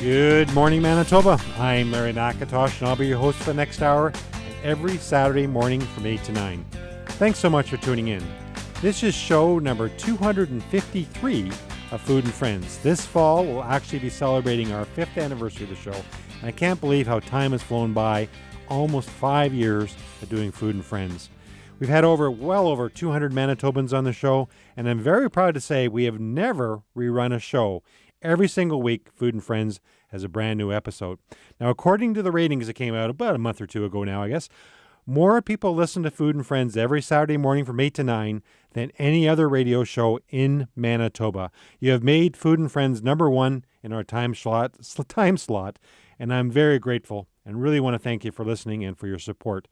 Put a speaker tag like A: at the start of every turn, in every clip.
A: Good morning, Manitoba. I'm Larry McIntosh, and I'll be your host for the next hour every Saturday morning from 8 to 9. Thanks so much for tuning in. This is show number 253 of Food and Friends. This fall, we'll actually be celebrating our 5th anniversary of the show. And I can't believe how time has flown by, almost 5 years of doing Food and Friends. We've had well over 200 Manitobans on the show, and I'm very proud to say we have never rerun a show. Every single week, Food and Friends has a brand new episode. Now, according to the ratings that came out about a month or two ago now, I guess, more people listen to Food and Friends every Saturday morning from 8 to 9 than any other radio show in Manitoba. You have made Food and Friends number one in our time slot, and I'm very grateful and really want to thank you for listening and for your support.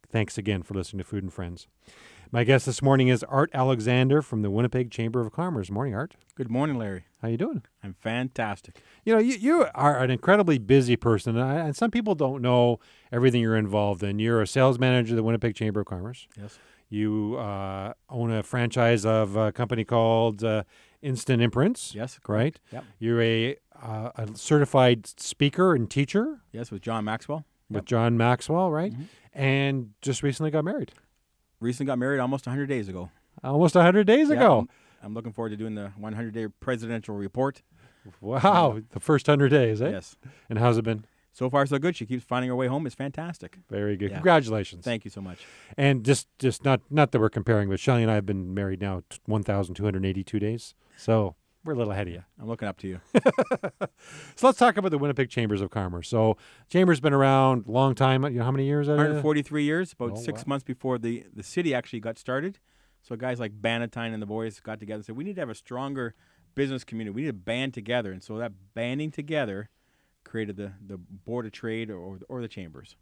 A: Thanks again for listening to Food and Friends. My guest this morning is Art Alexander from the Winnipeg Chamber of Commerce. Morning, Art.
B: Good morning, Larry.
A: How you doing?
B: I'm fantastic.
A: You know, you are an incredibly busy person, and some people don't know everything you're involved in. You're a sales manager of the Winnipeg Chamber of Commerce.
B: Yes.
A: You own a franchise of a company called Instant Imprints.
B: Yes.
A: Right?
B: Yep.
A: You're a certified speaker and teacher.
B: Yes, with John Maxwell.
A: With John Maxwell, right?
B: Mm-hmm.
A: And just recently got married.
B: Recently got married almost 100 days ago.
A: Almost 100 days ago.
B: I'm looking forward to doing the 100-day presidential report.
A: Wow. The first 100 days, eh?
B: Yes.
A: And how's it been?
B: So far, so good. She keeps finding her way home. It's fantastic.
A: Very good.
B: Yeah.
A: Congratulations.
B: Thank you so much.
A: And just not that we're comparing, but Shelley and I have been married now 1,282 days. So we're a little ahead of you.
B: I'm looking up to you.
A: So let's talk about the Winnipeg Chambers of Commerce. So Chamber's been around a long time. You know, how many years?
B: 143 years, about
A: Oh,
B: 6
A: wow.
B: months before the city actually got started. So guys like Bannatyne and the boys got together and said, we need to have a stronger business community. We need to band together. And so that banding together created the Board of Trade or the Chambers.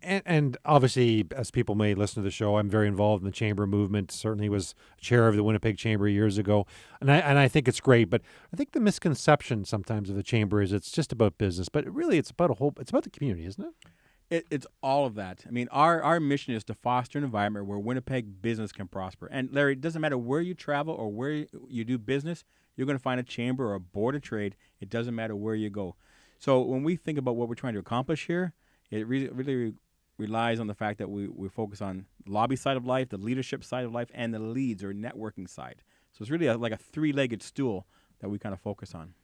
A: And obviously, as people may listen to the show, I'm very involved in the chamber movement. Certainly was chair of the Winnipeg Chamber years ago. And I think it's great. But I think the misconception sometimes of the chamber is it's just about business. But really, it's about the community, isn't it?
B: It's all of that. I mean, our mission is to foster an environment where Winnipeg business can prosper. And Larry, it doesn't matter where you travel or where you do business, you're going to find a chamber or a board of trade. It doesn't matter where you go. So when we think about what we're trying to accomplish here, it really relies on the fact that we focus on the lobby side of life, the leadership side of life, and the leads or networking side. So it's really like a three-legged stool that we kind of focus on.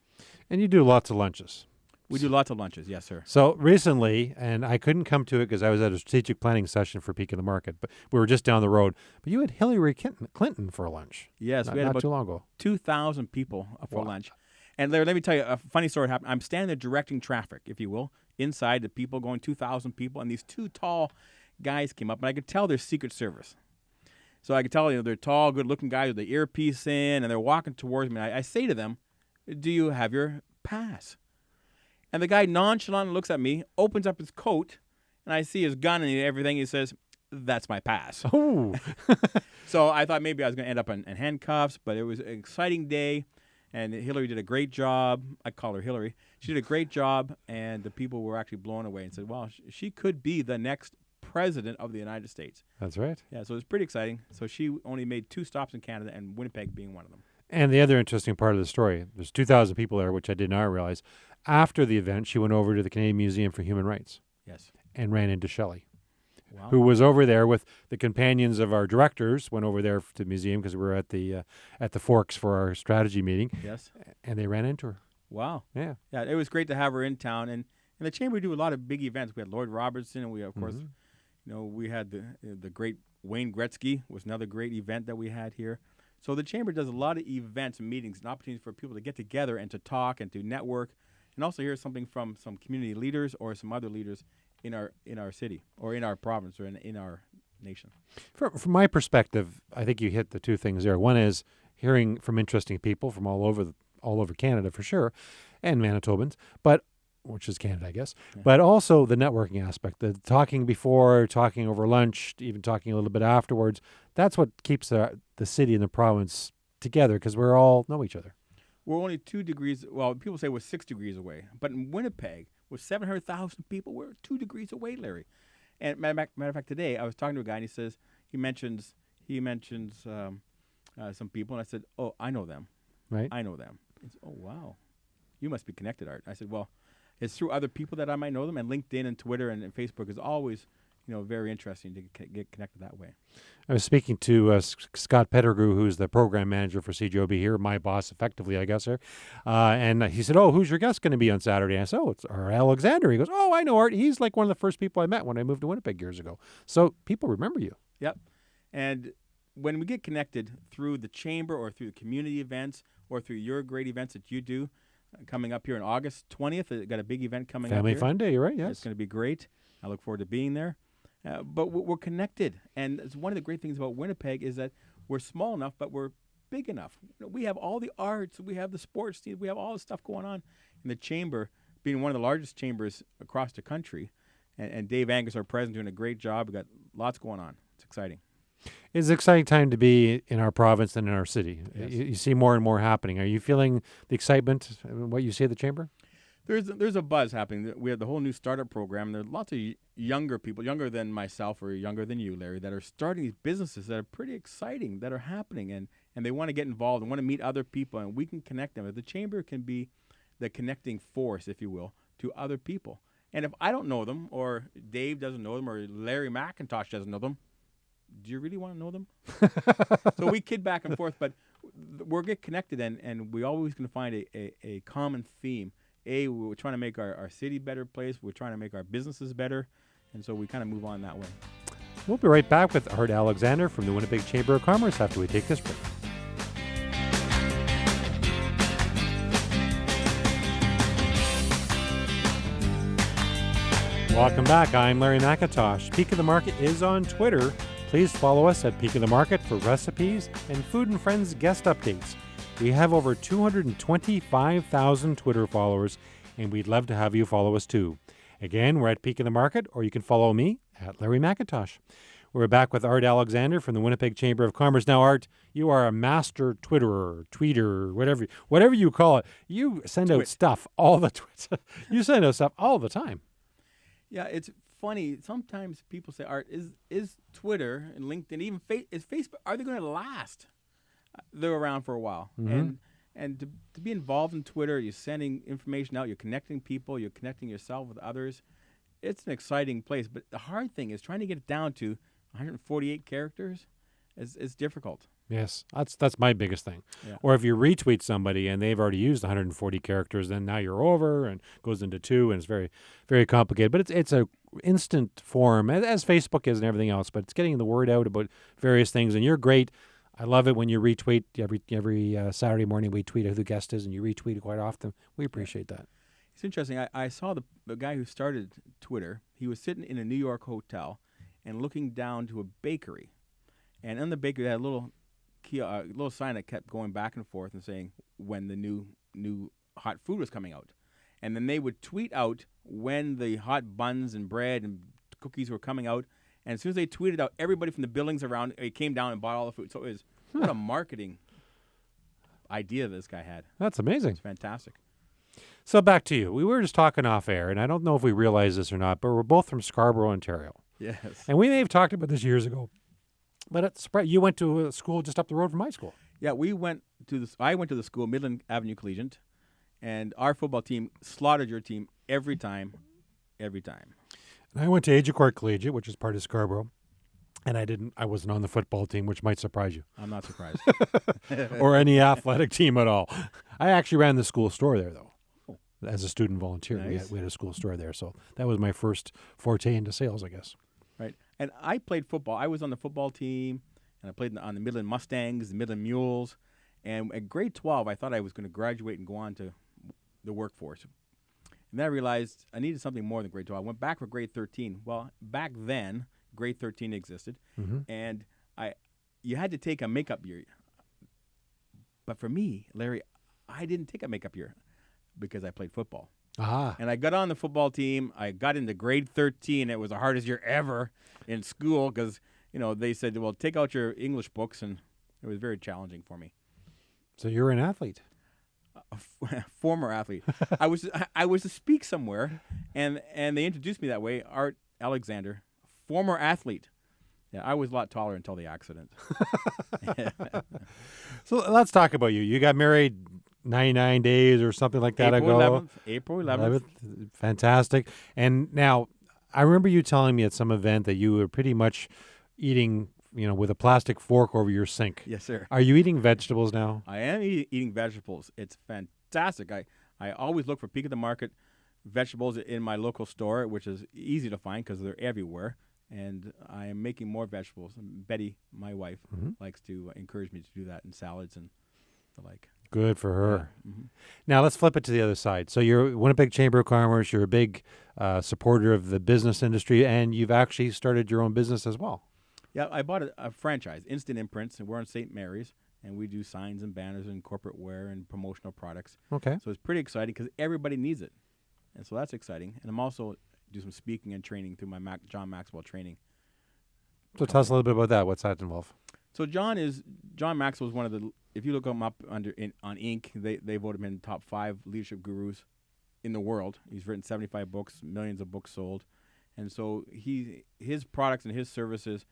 A: And you do lots of lunches.
B: We do lots of lunches, yes, sir.
A: So recently, and I couldn't come to it because I was at a strategic planning session for Peak of the Market, but we were just down the road. But you had Hillary Clinton for a lunch.
B: Yes, we had
A: not
B: about
A: too long ago.
B: 2,000 people for
A: Wow.
B: lunch. And Larry, let me tell you a funny story happened. I'm standing there directing traffic, if you will, inside the people going 2,000 people, and these two tall guys came up, and I could tell they're Secret Service. So I could tell, they're tall, good-looking guys with the earpiece in, and they're walking towards me. And I say to them, do you have your pass? And the guy nonchalantly looks at me, opens up his coat, and I see his gun and everything. He says, that's my pass.
A: Oh.
B: So I thought maybe I was going to end up in handcuffs, but it was an exciting day. And Hillary did a great job. I call her Hillary. She did a great job, and the people were actually blown away and said, well, she could be the next president of the United States.
A: That's right.
B: Yeah, so it was pretty exciting. So she only made 2 stops in Canada, and Winnipeg being one of them.
A: And the other interesting part of the story, there's 2,000 people there, which I did not realize. After the event, she went over to the Canadian Museum for Human Rights
B: Yes.
A: and ran into Shelley,
B: Wow.
A: who was over there with the companions of our directors, went over there to the museum because we were at the Forks for our strategy meeting,
B: Yes.
A: and they ran into her.
B: Wow.
A: Yeah.
B: Yeah, it was great to have her in town. And in the chamber, we do a lot of big events. We had Lloyd Robertson, and we, of course, we had the great Wayne Gretzky was another great event that we had here. So the chamber does a lot of events and meetings and opportunities for people to get together and to talk and to network, and also hear something from some community leaders or some other leaders in our city or in our province or in our nation.
A: From my perspective, I think you hit the two things there. One is hearing from interesting people from all over Canada for sure, and Manitobans, which is Canada, I guess, but also the networking aspect, the talking before, talking over lunch, even talking a little bit afterwards. That's what keeps the city and the province together because we all know each other.
B: We're only 2 degrees, well, people say we're 6 degrees away, but in Winnipeg, with 700,000 people, we're 2 degrees away, Larry. And matter of fact, today I was talking to a guy, and he says he mentions some people, and I said, "Oh, I know them.
A: Right.
B: I know them." He said, "Oh, wow." you must be connected, Art. I said, well, it's through other people that I might know them, and LinkedIn and Twitter and Facebook is always, very interesting to get connected that way.
A: I was speaking to Scott Pettigrew, who's the program manager for CJOB here, my boss effectively, I guess, here. And he said, oh, who's your guest going to be on Saturday? And I said, oh, it's Art Alexander. He goes, oh, I know Art. He's like one of the first people I met when I moved to Winnipeg years ago. So people remember you.
B: Yep. And when we get connected through the chamber or through community events or through your great events that you do, coming up here on August 20th, we've got a big event coming up
A: Family
B: here.
A: Fun Day, you're right, yes.
B: It's going to be great. I look forward to being there. But we're connected. And it's one of the great things about Winnipeg is that we're small enough, but we're big enough. We have all the arts, we have the sports teams, we have all the stuff going on. And the chamber, being one of the largest chambers across the country, and Dave Angus, our president, doing a great job. We've got lots going on. It's exciting.
A: It's an exciting time to be in our province and in our city.
B: Yes.
A: You see more and more happening. Are you feeling the excitement, what you see at the chamber?
B: There's a buzz happening. We have the whole new startup program. There are lots of younger people, younger than myself or younger than you, Larry, that are starting these businesses that are pretty exciting, that are happening, and they want to get involved and want to meet other people, and we can connect them. The chamber can be the connecting force, if you will, to other people. And if I don't know them, or Dave doesn't know them, or Larry McIntosh doesn't know them, do you really want to know them? So we kid back and forth, but we're get connected, and we always going to find a common theme. We're trying to make our city a better place. We're trying to make our businesses better. And so we kind of move on that way.
A: We'll be right back with Art Alexander from the Winnipeg Chamber of Commerce after we take this break. Welcome back. I'm Larry McIntosh. Peak of the Market is on Twitter. Please follow us at Peak of the Market for recipes and Food and Friends guest updates. We have over 225,000 Twitter followers, and we'd love to have you follow us too. Again, we're at Peak of the Market, or you can follow me at Larry McIntosh. We're back with Art Alexander from the Winnipeg Chamber of Commerce. Now, Art, you are a master Twitterer, tweeter, whatever you call it. You send out stuff all the you send out stuff all the time.
B: Yeah, it's funny. Sometimes people say, Art, is Twitter and LinkedIn, even is Facebook, are they going to last? They're around for a while.
A: Mm-hmm.
B: And to be involved in Twitter, you're sending information out, you're connecting people, you're connecting yourself with others. It's an exciting place. But the hard thing is trying to get it down to 148 characters is difficult.
A: Yes, that's my biggest thing.
B: Yeah.
A: Or if you retweet somebody and they've already used 140 characters, then now you're over and goes into 2, and it's very, very complicated. But it's a instant form, as Facebook is and everything else. But it's getting the word out about various things, and you're great. I love it when you retweet. Every Saturday morning we tweet who the guest is, and you retweet it quite often. We appreciate that.
B: It's interesting. I saw the guy who started Twitter. He was sitting in a New York hotel and looking down to a bakery. And in the bakery, they had a little sign that kept going back and forth and saying when the new hot food was coming out. And then they would tweet out when the hot buns and bread and cookies were coming out. And as soon as they tweeted out, everybody from the buildings around came down and bought all the food. So it was what a marketing idea this guy had.
A: That's amazing.
B: It's fantastic.
A: So back to you. We were just talking off air, and I don't know if we realize this or not, but we're both from Scarborough, Ontario.
B: Yes.
A: And we may have talked about this years ago. But you went to a school just up the road from my school.
B: Yeah, I went to the school, Midland Avenue Collegiate, and our football team slaughtered your team every time.
A: And I went to Agincourt Collegiate, which is part of Scarborough, and I wasn't on the football team, which might surprise you.
B: I'm not surprised.
A: Or any athletic team at all. I actually ran the school store there, though, as a student volunteer.
B: Nice.
A: We had a school store there, so that was my first forte into sales, I guess.
B: Right. And I played football. I was on the football team, and I played on the Midland Mustangs, the Midland Mules. And at grade 12, I thought I was going to graduate and go on to the workforce. And then I realized I needed something more than grade 12. I went back for grade 13. Well, back then, grade 13 existed, and you had to take a makeup year. But for me, Larry, I didn't take a makeup year because I played football.
A: Ah.
B: And I got on the football team. I got into grade 13. It was the hardest year ever in school because, they said, well, take out your English books, and it was very challenging for me.
A: So you're an athlete.
B: A former athlete. I was to speak somewhere, and they introduced me that way, Art Alexander, former athlete. Yeah, I was a lot taller until the accident.
A: So let's talk about you. You got married 99 days or something like that
B: April
A: ago.
B: 11th. April 11th.
A: Fantastic. And now, I remember you telling me at some event that you were pretty much eating, with a plastic fork over your sink.
B: Yes, sir.
A: Are you eating vegetables now?
B: I am eating vegetables. It's fantastic. I always look for peak of the market vegetables in my local store, which is easy to find because they're everywhere. And I am making more vegetables. And Betty, my wife, likes to encourage me to do that in salads and the like.
A: Good for her.
B: Yeah. Mm-hmm.
A: Now let's flip it to the other side. So you're Winnipeg Chamber of Commerce. You're a big supporter of the business industry, and you've actually started your own business as well.
B: Yeah, I bought a franchise, Instant Imprints, and we're on St. Mary's, and we do signs and banners and corporate wear and promotional products.
A: Okay.
B: So it's pretty exciting because everybody needs it, and so that's exciting. And I'm also do some speaking and training through my John Maxwell training.
A: So tell us a little bit about that. What's that involve?
B: So John Maxwell is one of the. If you look him up on Inc., they vote him in the top 5 leadership gurus in the world. He's written 75 books, millions of books sold, and so his products and his services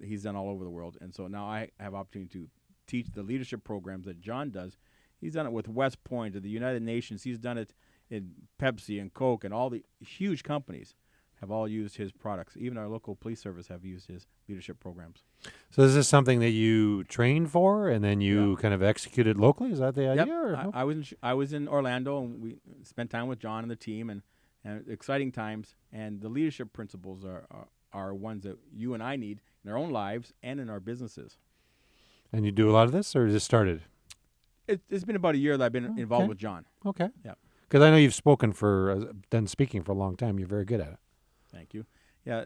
B: he's done all over the world. And so now I have opportunity to teach the leadership programs that John does. He's done it with West Point or the United Nations. He's done it in Pepsi and Coke, and all the huge companies have all used his products. Even our local police service have used his leadership programs.
A: So is this something that you trained for and then you kind of executed locally? Is that the idea?
B: Yep. I was in Orlando, and we spent time with John and the team, and exciting times. And the leadership principles are ones that you and I need in our own lives and in our businesses.
A: And you do a lot of this, or just started?
B: It's been about a year that I've been involved with John.
A: Okay.
B: Yeah.
A: Because I know you've spoken done speaking for a long time. You're very good at it.
B: Thank you. Yeah.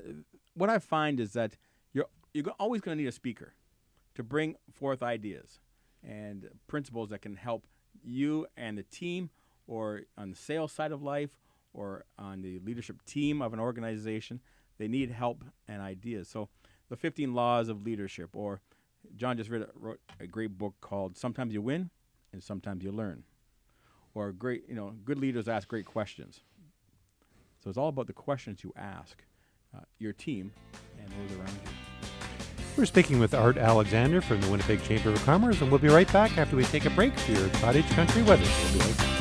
B: What I find is that you're always going to need a speaker to bring forth ideas and principles that can help you and the team, or on the sales side of life, or on the leadership team of an organization. They need help and ideas. So the 15 Laws of Leadership, or John just wrote a great book called Sometimes You Win and Sometimes You Learn. Or good leaders ask great questions. So it's all about the questions you ask your team and those around you.
A: We're speaking with Art Alexander from the Winnipeg Chamber of Commerce, and we'll be right back after we take a break for your cottage country weather. We'll be right back.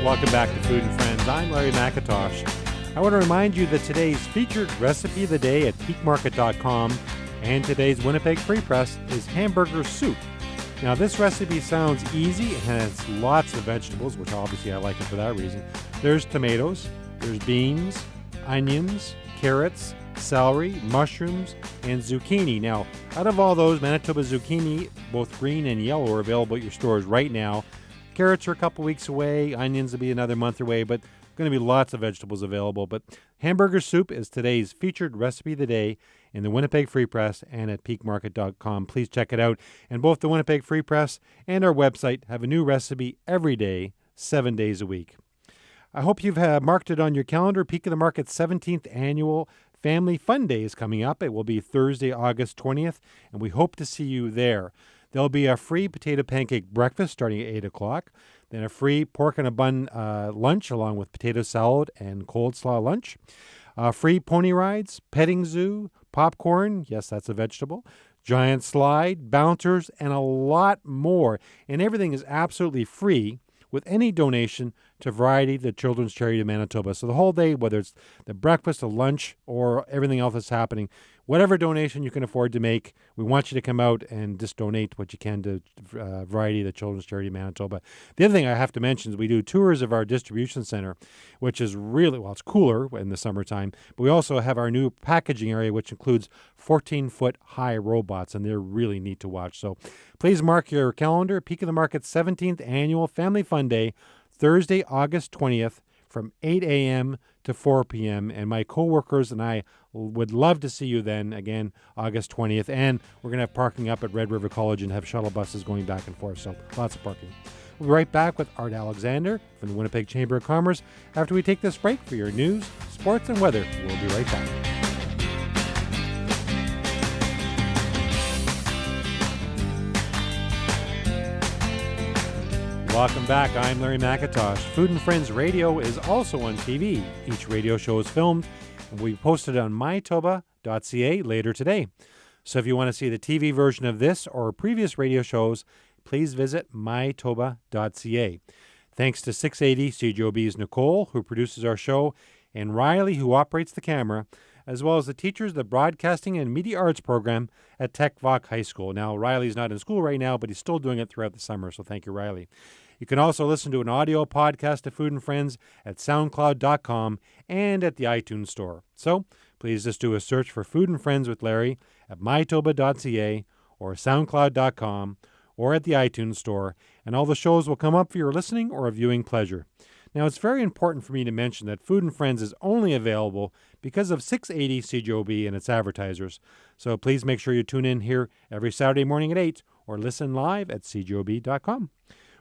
A: Welcome back to Food and Friends. I'm Larry McIntosh. I want to remind you that today's featured recipe of the day at peakmarket.com and today's Winnipeg Free Press is hamburger soup. Now, this recipe sounds easy and has lots of vegetables, which obviously I like it for that reason. There's tomatoes, there's beans, onions, carrots, celery, mushrooms, and zucchini. Now, out of all those, Manitoba zucchini, both green and yellow, are available at your stores right now. Carrots are a couple weeks away. Onions will be another month away, but going to be lots of vegetables available. But hamburger soup is today's featured recipe of the day in the Winnipeg Free Press and at peakmarket.com. Please check it out. And both the Winnipeg Free Press and our website have a new recipe every day, 7 days a week. I hope you've marked it on your calendar. Peak of the Market's 17th annual Family Fun Day is coming up. It will be Thursday, August 20th, and we hope to see you there. There'll be a free potato pancake breakfast starting at 8 o'clock, then a free pork and a bun lunch along with potato salad and cold slaw lunch, free pony rides, petting zoo, popcorn, yes, that's a vegetable, giant slide, bouncers, and a lot more. And everything is absolutely free with any donation to Variety, the children's charity of Manitoba. So the whole day, whether it's the breakfast, the lunch, or everything else that's happening, whatever donation you can afford to make, we want you to come out and just donate what you can to Variety, the children's charity of Manitoba. The other thing I have to mention is we do tours of our distribution center, which is really, well, it's cooler in the summertime, but we also have our new packaging area, which includes 14-foot high robots, and they're really neat to watch. So please mark your calendar. Peak of the Market's 17th annual Family Fun Day, Thursday, August 20th, from 8 a.m. to 4 p.m. And my coworkers and I would love to see you then, again, August 20th. And we're going to have parking up at Red River College and have shuttle buses going back and forth, so lots of parking. We'll be right back with Art Alexander from the Winnipeg Chamber of Commerce after we take this break for your news, sports, and weather. We'll be right back. Welcome back. I'm Larry McIntosh. Food and Friends Radio is also on TV. Each radio show is filmed and will be posted on Mytoba.ca later today. So if you want to see the TV version of this or previous radio shows, please visit Mytoba.ca. Thanks to 680 CJOB's Nicole, who produces our show, and Riley, who operates the camera, as well as the teachers of the Broadcasting and Media Arts program at Tech Voc High School. Now, Riley's not in school right now, but he's still doing it throughout the summer, so thank you, Riley. You can also listen to an audio podcast of Food and Friends at SoundCloud.com and at the iTunes Store. So please just do a search for Food and Friends with Larry at Mytoba.ca or SoundCloud.com or at the iTunes Store, and all the shows will come up for your listening or viewing pleasure. Now, it's very important for me to mention that Food and Friends is only available because of 680 CJOB and its advertisers. So please make sure you tune in here every Saturday morning at 8 or listen live at cjob.com.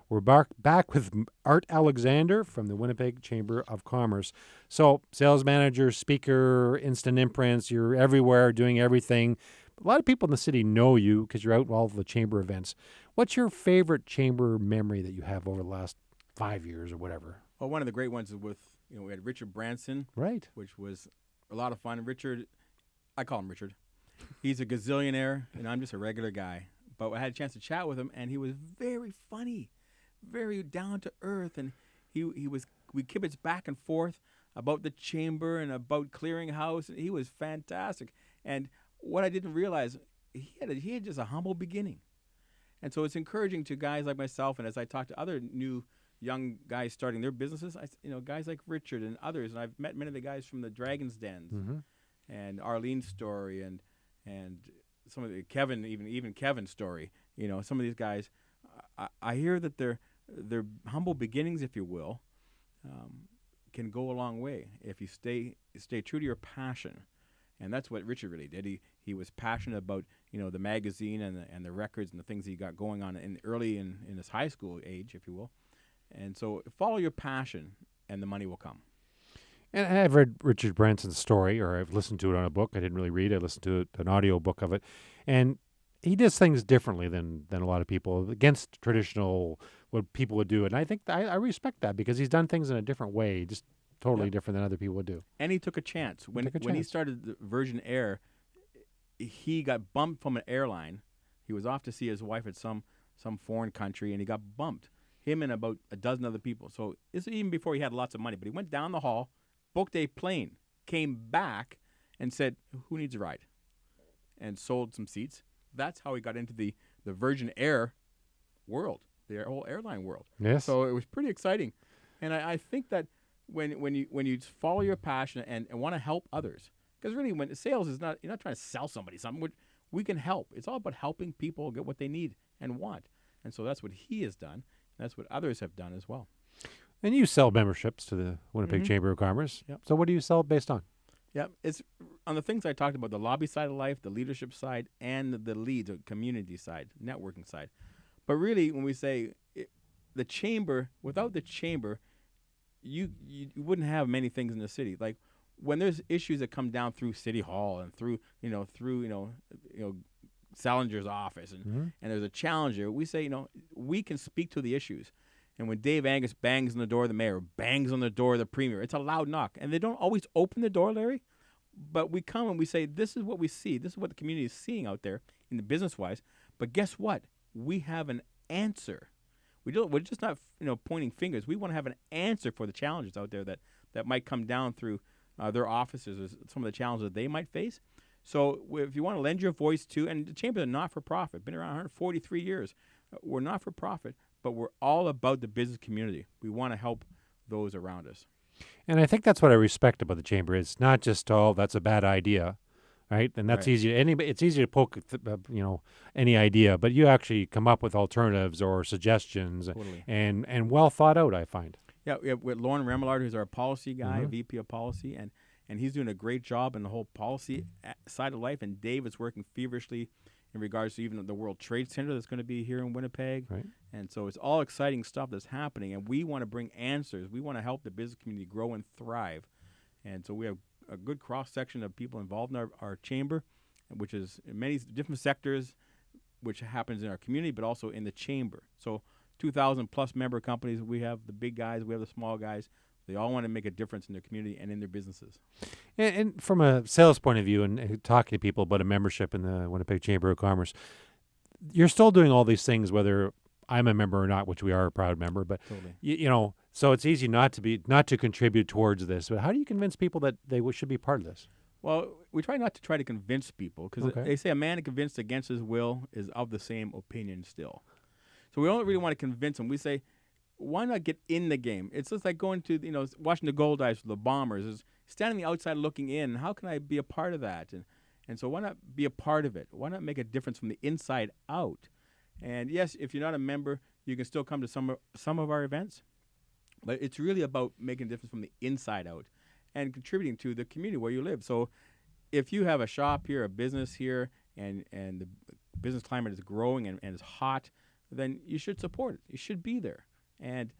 A: We're back with Art Alexander from the Winnipeg Chamber of Commerce. So, sales manager, speaker, instant imprints, you're everywhere doing everything. A lot of people in the city know you because you're out at all the chamber events. What's your favorite chamber memory that you have over the last 5 years or whatever?
B: Well, one of the great ones is with, we had Richard Branson,
A: right,
B: which was a lot of fun. Richard, I call him Richard. He's a gazillionaire, and I'm just a regular guy. But I had a chance to chat with him, and he was very funny, very down to earth, and we kibitzed back and forth about the chamber and about clearinghouse. He was fantastic. And what I didn't realize, he had just a humble beginning. And so it's encouraging to guys like myself, and as I talk to other new young guys starting their businesses, guys like Richard and others, and I've met many of the guys from the Dragon's Dens and Arlene's story and some of the even Kevin's story. Some of these guys, I hear that their humble beginnings, if you will, can go a long way if you stay true to your passion. And that's what Richard really did. He was passionate about the magazine and the records and the things that he got going on early in his high school age, if you will. And so follow your passion, and the money will come.
A: And I've read Richard Branson's story, or I've listened to it on a book. I didn't really read it. I listened to an audio book of it. And he does things differently than a lot of people, against traditional what people would do. And I think I respect that because he's done things in a different way, just totally different than other people would do.
B: And he took a chance. When he started the Virgin Air, he got bumped from an airline. He was off to see his wife at some foreign country, and he got bumped. Him and about a dozen other people. So this is even before he had lots of money. But he went down the hall, booked a plane, came back, and said, "Who needs a ride?" and sold some seats. That's how he got into the Virgin Air world, the whole airline world.
A: Yes.
B: So it was pretty exciting. And I think that when you follow your passion and want to help others, because really when sales is not, you're not trying to sell somebody something. We can help. It's all about helping people get what they need and want. And so that's what he has done. That's what others have done as well.
A: And you sell memberships to the Winnipeg Chamber of Commerce.
B: Yep.
A: So what do you sell based on?
B: Yeah, it's on the things I talked about, the lobby side of life, the leadership side, and the lead, the community side, networking side. But really, when we say the chamber, without the chamber, you wouldn't have many things in the city. Like when there's issues that come down through City Hall and through Salinger's office, and there's a challenger, we say, we can speak to the issues. And when Dave Angus bangs on the door of the mayor, bangs on the door of the premier, it's a loud knock. And they don't always open the door, Larry, but we come and we say, this is what we see. This is what the community is seeing out there in the business-wise. But guess what? We have an answer. We're just not pointing fingers. We want to have an answer for the challenges out there that might come down through their offices or some of the challenges that they might face. So if you want to lend your voice to, and the Chamber is not-for-profit, been around 143 years. We're not-for-profit, but we're all about the business community. We want to help those around us.
A: And I think that's what I respect about the Chamber. It's not just, that's a bad idea, right? And that's easy. It's easy to poke, any idea, but you actually come up with alternatives or suggestions, and well thought out, I find.
B: Yeah, we have with Lauren Remillard, who's our policy guy, VP of policy, and he's doing a great job in the whole policy side of life. And Dave is working feverishly in regards to even the World Trade Center that's going to be here in Winnipeg.
A: Right.
B: And so it's all exciting stuff that's happening, and we want to bring answers. We want to help the business community grow and thrive. And so we have a good cross-section of people involved in our chamber, which is in many different sectors, which happens in our community, but also in the chamber. So 2,000-plus member companies. We have the big guys. We have the small guys. They all want to make a difference in their community and in their businesses.
A: And from a sales point of view and talking to people about a membership in the Winnipeg Chamber of Commerce, you're still doing all these things, whether I'm a member or not, which we are a proud member, but
B: Totally.
A: you know, so it's easy not to contribute towards this. But how do you convince people that they should be part of this?
B: Well, we try not to try to convince people because
A: Okay.
B: they say a man convinced against his will is of the same opinion still. So we don't really want to convince them. We say, why not get in the game? It's just like going to, watching the Gold Eyes for the Bombers. Is standing outside looking in. How can I be a part of that? And so why not be a part of it? Why not make a difference from the inside out? And yes, if you're not a member, you can still come to some of our events. But it's really about making a difference from the inside out and contributing to the community where you live. So if you have a shop here, a business here, and the business climate is growing and is hot, then you should support it. You should be there. And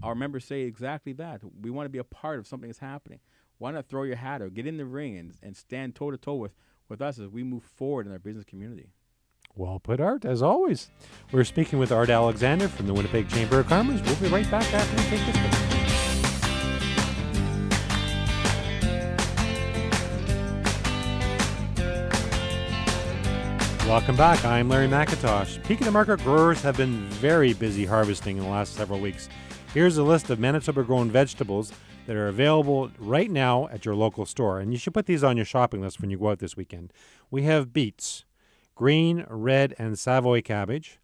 B: our members say exactly that. We want to be a part of something that's happening. Why not throw your hat out, get in the ring, and stand toe-to-toe with us as we move forward in our business community.
A: Well put, Art, as always. We're speaking with Art Alexander from the Winnipeg Chamber of Commerce. We'll be right back after we take this break. Welcome back. I'm Larry McIntosh. Peak of the market growers have been very busy harvesting in the last several weeks. Here's a list of Manitoba-grown vegetables that are available right now at your local store, and you should put these on your shopping list when you go out this weekend. We have beets, green, red, and Savoy cabbage,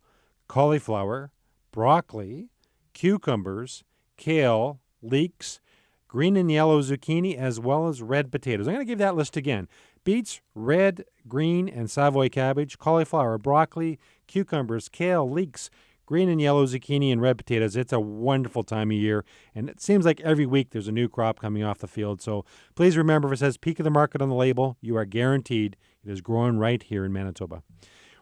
A: cauliflower, broccoli, cucumbers, kale, leeks, green and yellow zucchini, as well as red potatoes. I'm going to give that list again. Beets, red, green, and Savoy cabbage, cauliflower, broccoli, cucumbers, kale, leeks, green and yellow zucchini, and red potatoes. It's a wonderful time of year, and it seems like every week there's a new crop coming off the field. So please remember, if it says peak of the market on the label, you are guaranteed it is growing right here in Manitoba.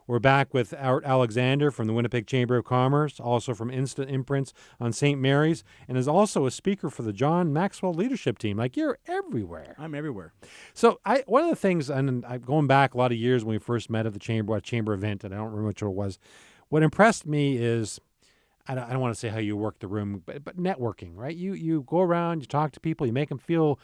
A: We're back with Art Alexander from the Winnipeg Chamber of Commerce, also from Instant Imprints on St. Mary's, and is also a speaker for the John Maxwell Leadership Team. Like, you're everywhere.
B: I'm everywhere.
A: So one of the things, and I'm going back a lot of years when we first met at the chamber event, and I don't remember which it was, what impressed me is, I don't want to say how you work the room, but networking, right? You go around, you talk to people, you make them feel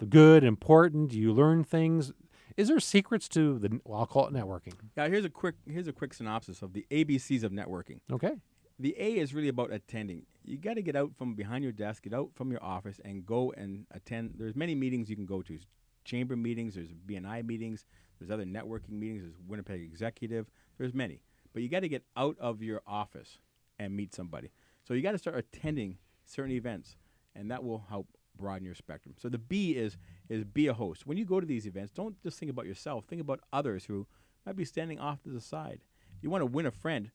A: good, important, you learn things. Is there secrets to I'll call it networking?
B: Yeah, here's a quick synopsis of the ABCs of networking.
A: Okay.
B: The A is really about attending. You got to get out from behind your desk, get out from your office, and go and attend. There's many meetings you can go to. Chamber meetings, there's BNI meetings, there's other networking meetings, there's Winnipeg Executive, there's many. But you got to get out of your office and meet somebody. So you got to start attending certain events, and that will help broaden your spectrum. So the B is be a host. When you go to these events, don't just think about yourself. Think about others who might be standing off to the side. You want to win a friend,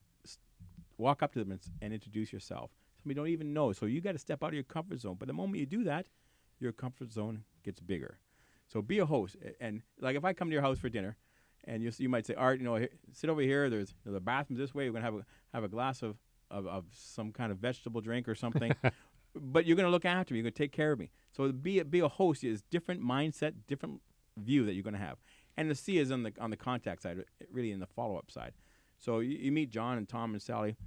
B: walk up to them and introduce yourself. Somebody you don't even know. So you got to step out of your comfort zone. But the moment you do that, your comfort zone gets bigger. So be a host. And like if I come to your house for dinner, and you might say, Art, sit over here. There's the bathroom this way. We're gonna have a glass of some kind of vegetable drink or something. But you're going to look after me. You're going to take care of me. So be a host is different mindset, different view that you're going to have. And the C is on the contact side, really in the follow-up side. So you meet John and Tom and Sally.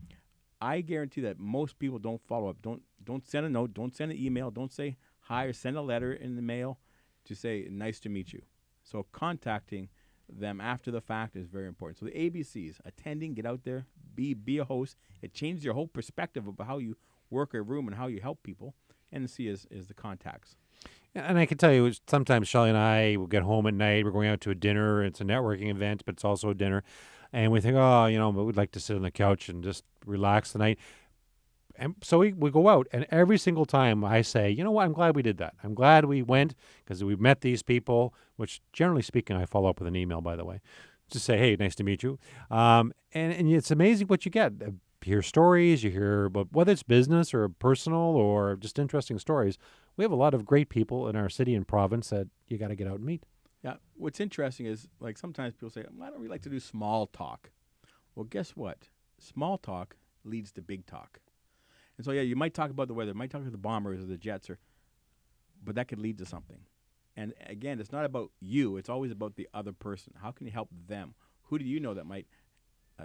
B: I guarantee that most people don't follow up. Don't send a note. Don't send an email. Don't say hi or send a letter in the mail to say nice to meet you. So contacting them after the fact is very important. So the ABCs, attending, get out there, be a host. It changes your whole perspective about how you work a room and how you help people. And the C is the contacts.
A: And I can tell you, sometimes Shelley and I will get home at night. We're going out to a dinner. It's a networking event, but it's also a dinner. And we think, but we'd like to sit on the couch and just relax tonight. And so we go out. And every single time I say, you know what, I'm glad we did that. I'm glad we went because we met these people, which generally speaking, I follow up with an email, by the way, to say, hey, nice to meet you. And it's amazing what you get. Hear stories, you hear about whether it's business or personal or just interesting stories. We have a lot of great people in our city and province that you got to get out and meet.
B: Yeah. What's interesting is, like, sometimes people say, I don't really like to do small talk. Well, guess what? Small talk leads to big talk. And so, yeah, you might talk about the weather, you might talk about the Bombers or the Jets, but that could lead to something. And again, it's not about you. It's always about the other person. How can you help them? Who do you know that might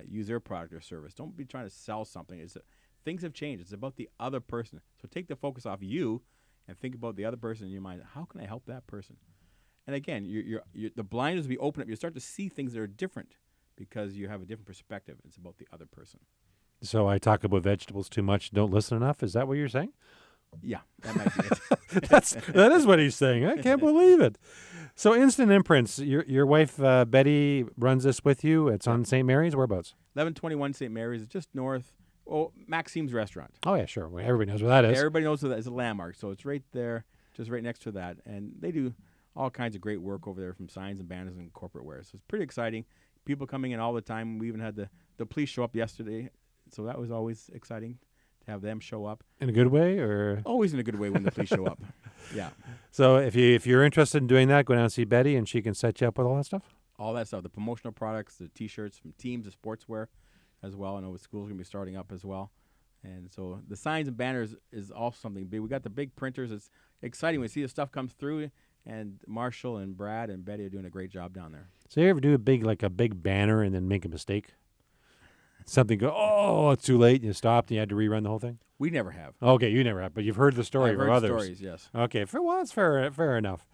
B: use their product or service? Don't be trying to sell something. Things have changed. It's about the other person. So take the focus off you and think about the other person in your mind. How can I help that person? And again, the blinders will be open up. You start to see things that are different because you have a different perspective. It's about the other person.
A: So I talk about vegetables too much, don't listen enough? Is that what you're saying?
B: Yeah, that might be it.
A: That is what he's saying. I can't believe it. So Instant Imprints, your wife Betty runs this with you. It's on St. Mary's. Whereabouts?
B: 1121 St. Mary's, just north. Oh, Maxime's restaurant.
A: Oh yeah, sure. Well, everybody knows where that is.
B: Everybody knows that it's a landmark, so it's right there, just right next to that. And they do all kinds of great work over there, from signs and banners and corporate wear. So it's pretty exciting. People coming in all the time. We even had the police show up yesterday, so that was always exciting to have them show up.
A: In a good way, or
B: always in a good way when the police show up. Yeah.
A: So if you're interested in doing that, go down and see Betty, and she can set you up with all that stuff.
B: All that stuff, the promotional products, the T-shirts from teams, the sportswear as well. I know the school's going to be starting up as well. And so the signs and banners is also something big. We got the big printers. It's exciting when you see the stuff comes through, and Marshall and Brad and Betty are doing a great job down there.
A: So you ever do a big banner and then make a mistake? Something it's too late, and you stopped and you had to rerun the whole thing?
B: We never have.
A: Okay, you never have, but you've heard the story
B: I've
A: from
B: heard
A: others.
B: Stories, yes.
A: Okay, it's fair enough.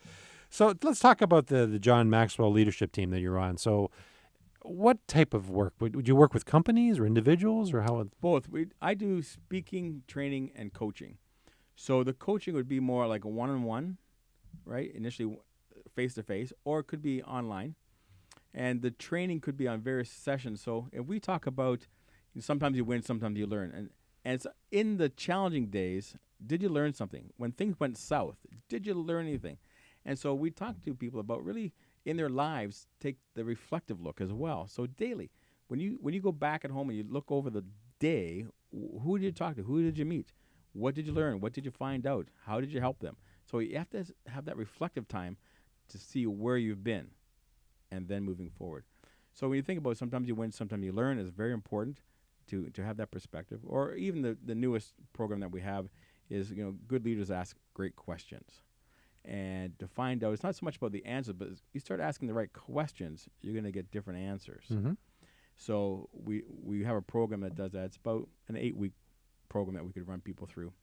A: So let's talk about the John Maxwell leadership team that you're on. So what type of work? Would you work with companies or individuals, or how?
B: Both. I do speaking, training, and coaching. So the coaching would be more like a one-on-one, right? Initially face-to-face, or it could be online. And the training could be on various sessions. So if we talk about, sometimes you win, sometimes you learn. And it's in the challenging days, did you learn something? When things went south, did you learn anything? And so we talk to people about really in their lives, take the reflective look as well. So daily, when you go back at home and you look over the day, who did you talk to? Who did you meet? What did you learn? What did you find out? How did you help them? So you have to have that reflective time to see where you've been and then moving forward. So when you think about it, sometimes you win, sometimes you learn, it's very important to have that perspective. Or even the newest program that we have is, good leaders ask great questions. And to find out, it's not so much about the answers, but you start asking the right questions, you're going to get different answers.
A: Mm-hmm.
B: So we have a program that does that. It's about an 8-week program that we could run people through.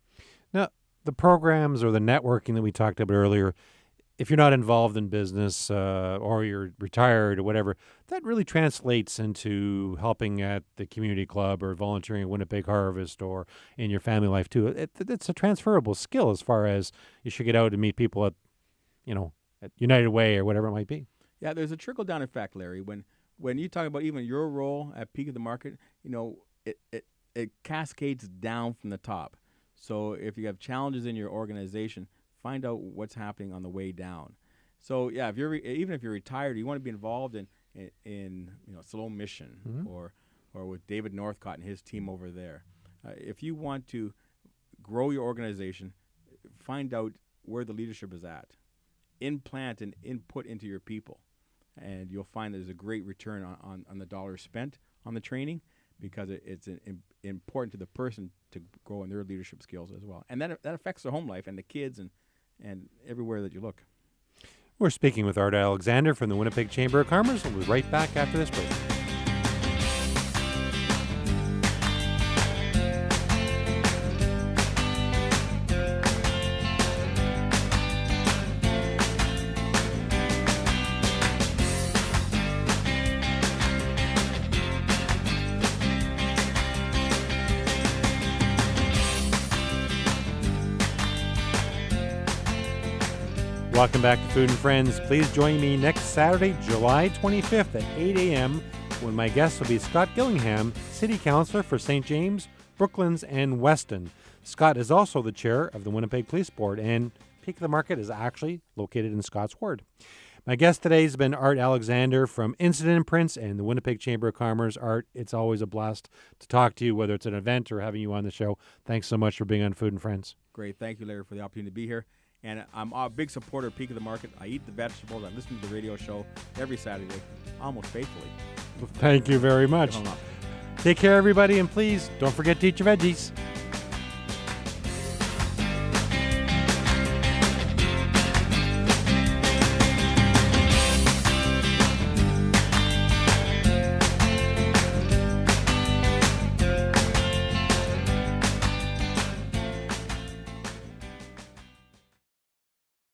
A: Now, the programs or the networking that we talked about earlier, if you're not involved in business or you're retired or whatever, that really translates into helping at the community club or volunteering at Winnipeg Harvest or in your family life too. It's a transferable skill as far as you should get out and meet people at United Way or whatever it might be.
B: Yeah, there's a trickle-down effect, Larry. When you talk about even your role at Peak of the Market, it cascades down from the top. So if you have challenges in your organization, find out what's happening on the way down. So yeah, if you're even if you're retired, you want to be involved in Slow Mission
A: Mm-hmm.
B: or with David Northcott and his team over there. If you want to grow your organization, find out where the leadership is at. Implant and input into your people, and you'll find there's a great return on the dollars spent on the training, because it's important to the person to grow in their leadership skills as well. And that affects their home life and the kids and everywhere that you look.
A: We're speaking with Art Alexander from the Winnipeg Chamber of Commerce. We'll be right back after this break. Welcome back to Food and Friends. Please join me next Saturday, July 25th at 8 a.m. when my guest will be Scott Gillingham, City Councillor for St. James, Brooklands, and Weston. Scott is also the chair of the Winnipeg Police Board, and Peak of the Market is actually located in Scott's ward. My guest today has been Art Alexander from Instant Imprints and the Winnipeg Chamber of Commerce. Art, it's always a blast to talk to you, whether it's an event or having you on the show. Thanks so much for being on Food and Friends.
B: Great. Thank you, Larry, for the opportunity to be here. And I'm a big supporter of Peak of the Market. I eat the vegetables. I listen to the radio show every Saturday, almost faithfully.
A: Well, thank you very much. Take care, everybody, and please don't forget to eat your veggies.